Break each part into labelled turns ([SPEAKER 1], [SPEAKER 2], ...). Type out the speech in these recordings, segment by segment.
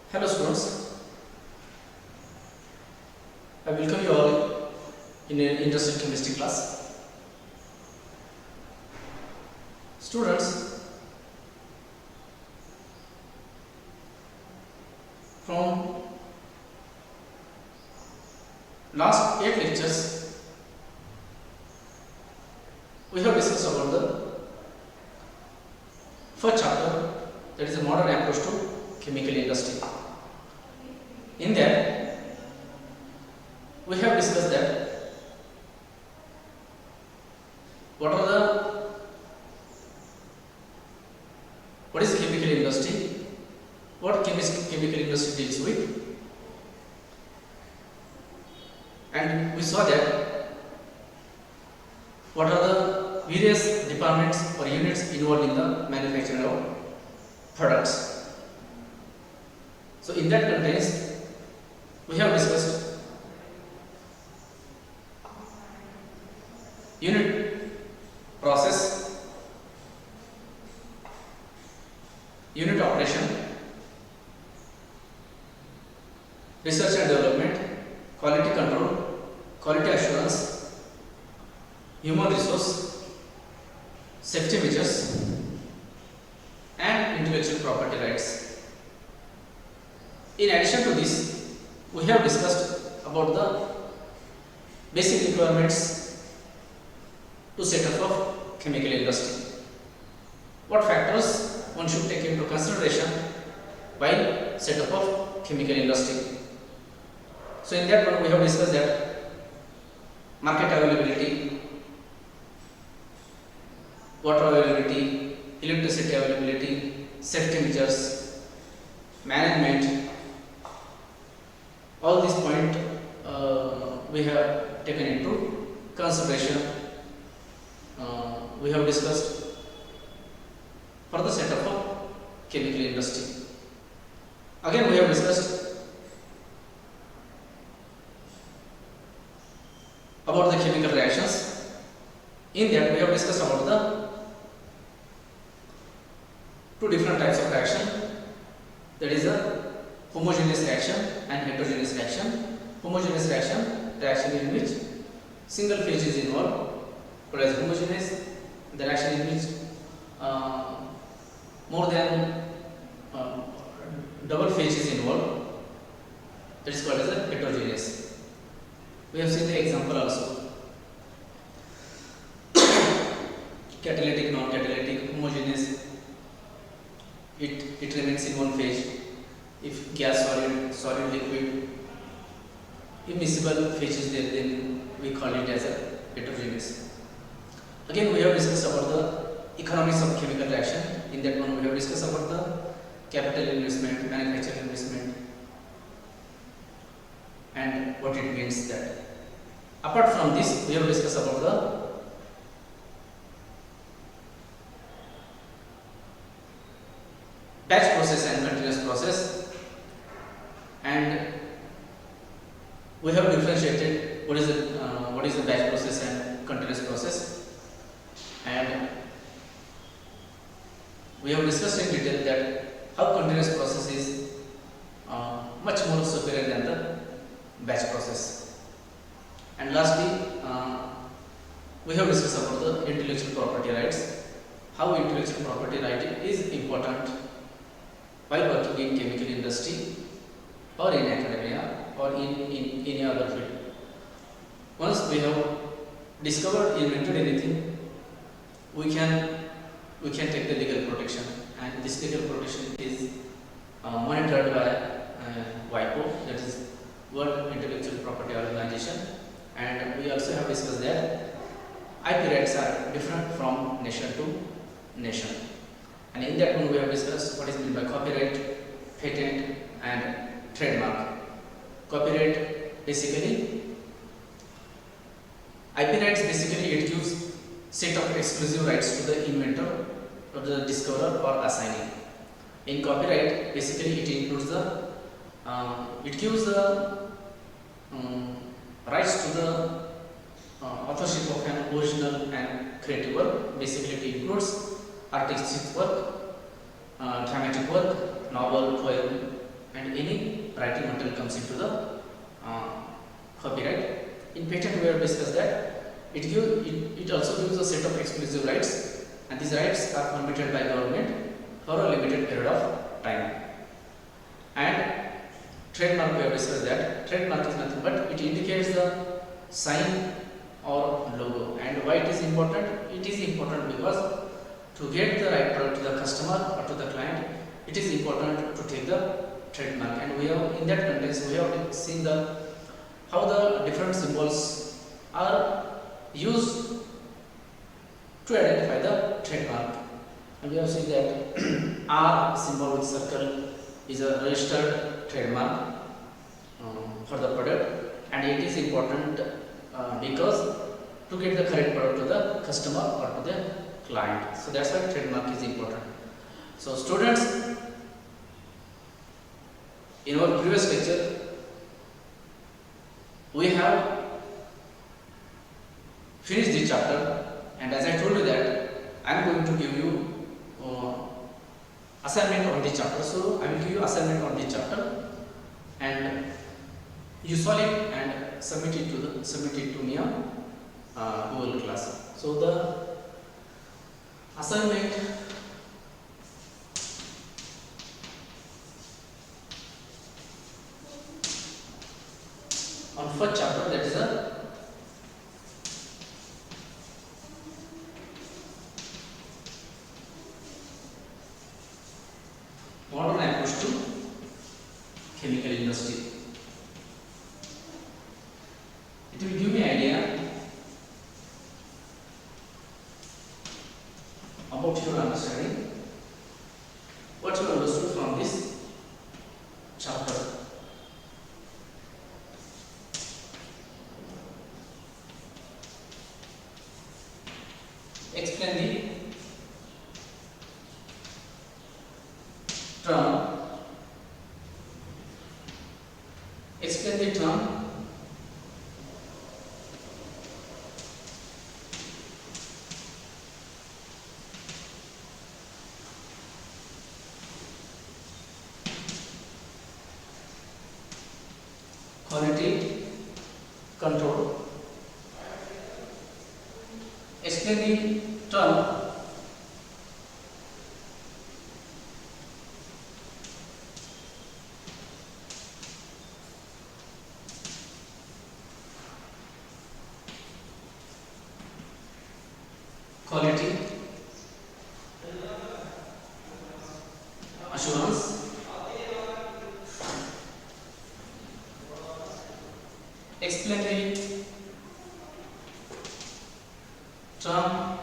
[SPEAKER 1] Hello students, I welcome you all in an industrial chemistry class. Students, from last 8 lectures, we have discussed about the first chapter, that is a modern approach to chemical industry. In that, we have discussed that what is chemical industry, what chemical industry deals with, and we saw that what are the various departments or units involved in the manufacturing of products. So in that context, we have discussed unit process, unit operation, research and development, quality control, quality assurance, human resource, safety measures, and intellectual property rights. In addition to this, we have discussed about the basic requirements to set up of chemical industry. What factors one should take into consideration while set up of chemical industry. So in that one we have discussed that market availability, water availability, electricity availability, safety measures, management. All these points we have taken into consideration. We have discussed for the setup of chemical industry. Again, we have discussed about the chemical reactions. In that, we have discussed about the two different types of reaction. That is a homogeneous reaction and heterogeneous reaction. Homogeneous reaction in which single phase is involved, whereas homogeneous, the reaction in which more than double phase is involved, that is called as a heterogeneous. We have seen the example also. Catalytic, non-catalytic, homogeneous, it remains in one phase. If gas, solid, liquid, immiscible phase is there, then we call it as a heterogeneous. Again, we have discussed about the economics of chemical reaction. In that one, we have discussed about the capital investment, manufacturing investment, and what it means that. Apart from this, we have discussed about the batch process and continuous process. And we have differentiated what is the batch process and continuous process, and we have discussed in detail that how continuous process is much more superior than the batch process. And lastly, we have discussed about the intellectual property rights, how intellectual property right is important while working in chemical industry or in academia or in any other field. Once we have discovered, invented anything, we can take the legal protection, and this legal protection is monitored by WIPO, that is World Intellectual Property Organization. And we also have discussed that IP rights are different from nation to nation. And in that one we have discussed what is meant by copyright, patent, and trademark. Copyright, basically, IP rights, basically it gives set of exclusive rights to the inventor or the discoverer or assignee. In copyright, basically it includes the it gives the rights to the authorship of an original and creative work. Basically it includes artistic work, dramatic work, novel, poem, and any writing material comes into the copyright. In patent we have discussed that it also gives a set of exclusive rights, and these rights are permitted by government for a limited period of time. And trademark, we have discussed that trademark is nothing but it indicates the sign or logo. And why it is important? It is important because to get the right product to the customer or to the client, it is important to take the trademark. And we have, in that context, we have seen how the different symbols are used to identify the trademark. And we have seen that R symbol with circle is a registered trademark for the product, and it is important because to get the correct product to the customer or to the client. So that's why trademark is important. So students, in our previous lecture we have finished this chapter, and as I told you that I am going to give you assignment on this chapter. So I will give you assignment on this chapter, and you solve it and submit it to me on Google class. So the assignment on first chapter, that is a modern approach to chemical industry. It will give me idea about your understanding, what you understood from this chapter. Explain the term. Explain the term quality control. Explain the term quality assurance. Explain the term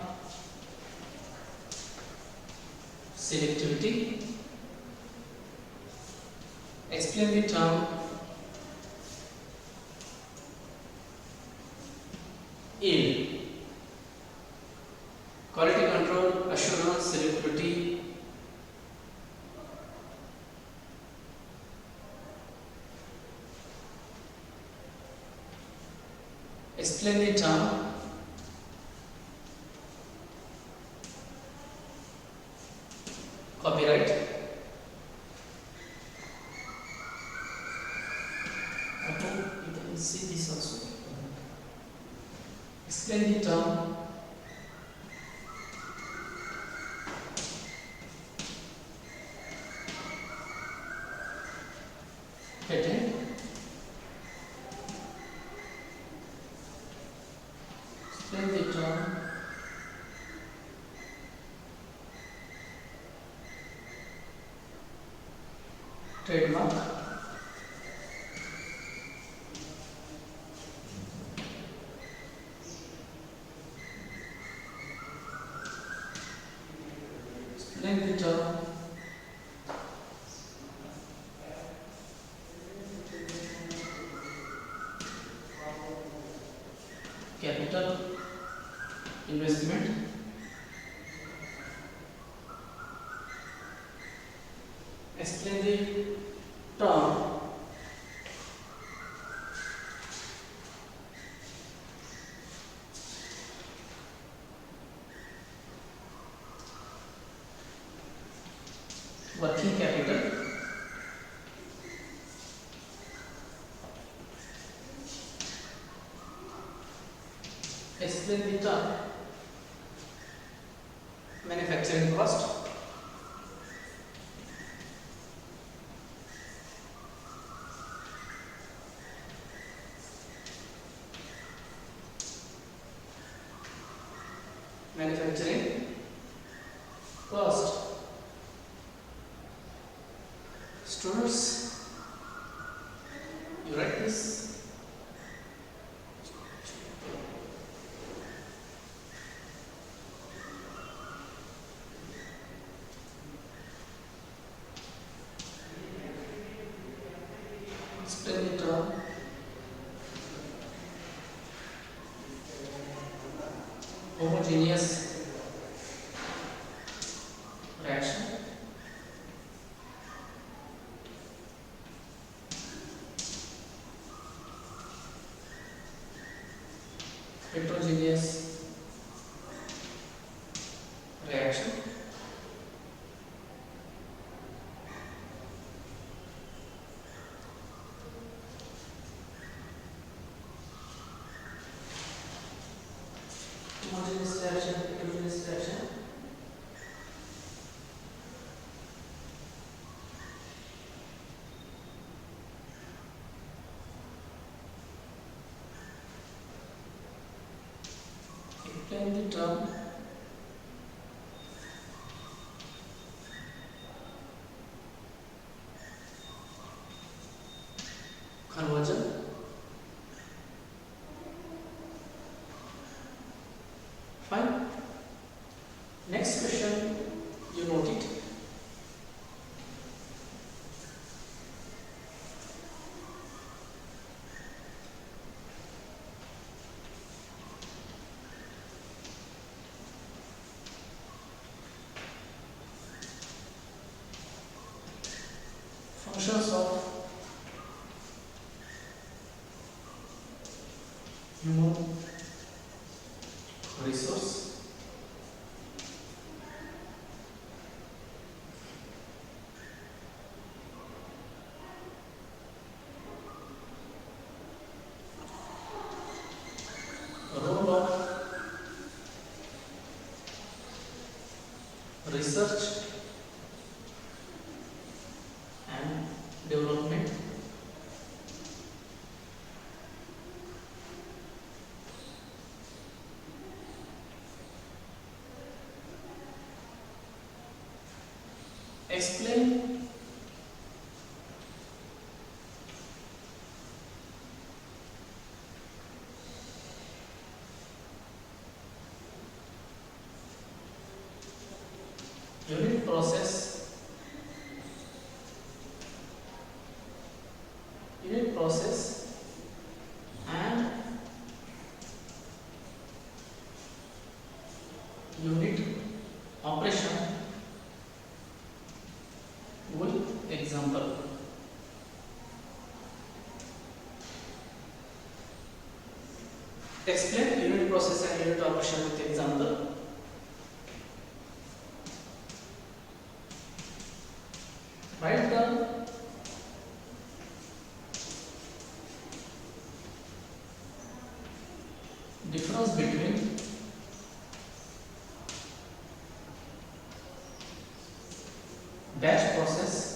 [SPEAKER 1] selectivity. Explain the term yield. Quality control, assurance, selectivity. Explain the term copyright. I hope you can see this also. Explain the term patent. Explain the term trademark. Explain the term capital investment. Explain the term working capital. Explain the term manufacturing cost. Manufacturing cost. Students, you write this. Explain the term homogeneous reaction. Heterogeneous reaction. Homogeneous reaction, heterogeneous reaction. Explain the term conversion. Fine. Next question, you note it. Functions of human resource. Role of research and development. Explain unit process, and unit operation. Full example. Explain unit process and unit operation with example. Write the difference between batch process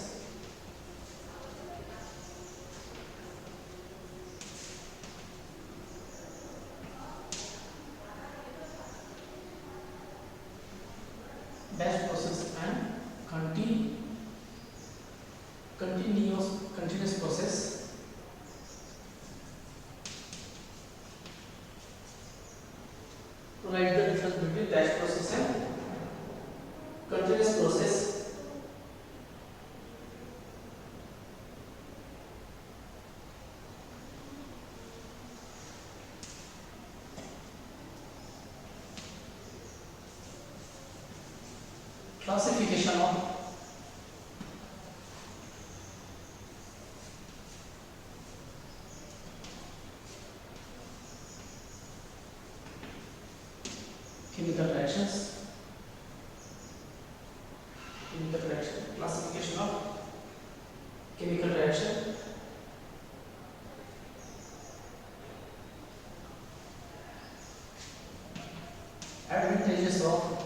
[SPEAKER 1] and continuous process. Write the difference between batch process and continuous process. Classification of chemical reactions. Classification of chemical reaction. advantages of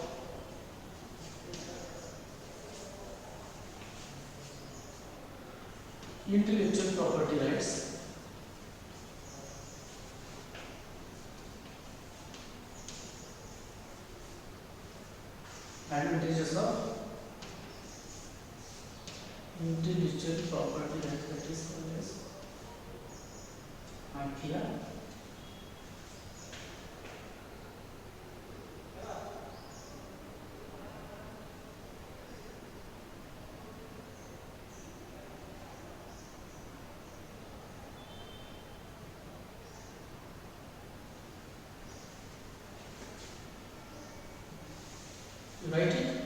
[SPEAKER 1] intellectual property rights. Advantages of intellectual property rights, that is called as IPR. You write it.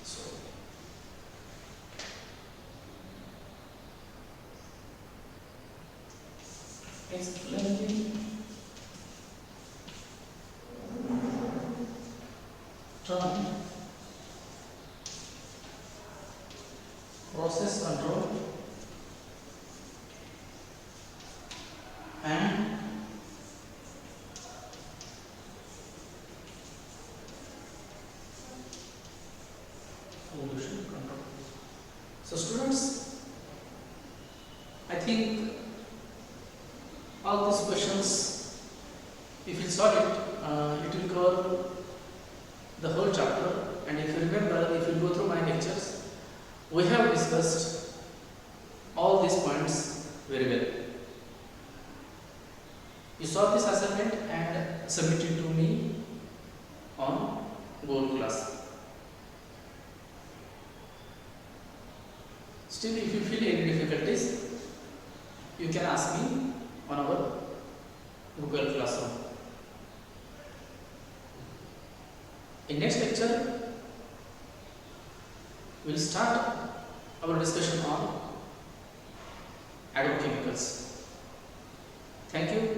[SPEAKER 1] So, explaining term process control and pollution control. So students, I think all these questions, if you solve it, it will cover the whole chapter. And if you remember, if you go through my lectures, we have discussed all these points very well. You solve this assignment and submit it to me on Google Class. Still, if you feel any difficulties, you can ask me on our Google Classroom. In next lecture, we will start our discussion on agrochemicals. Thank you.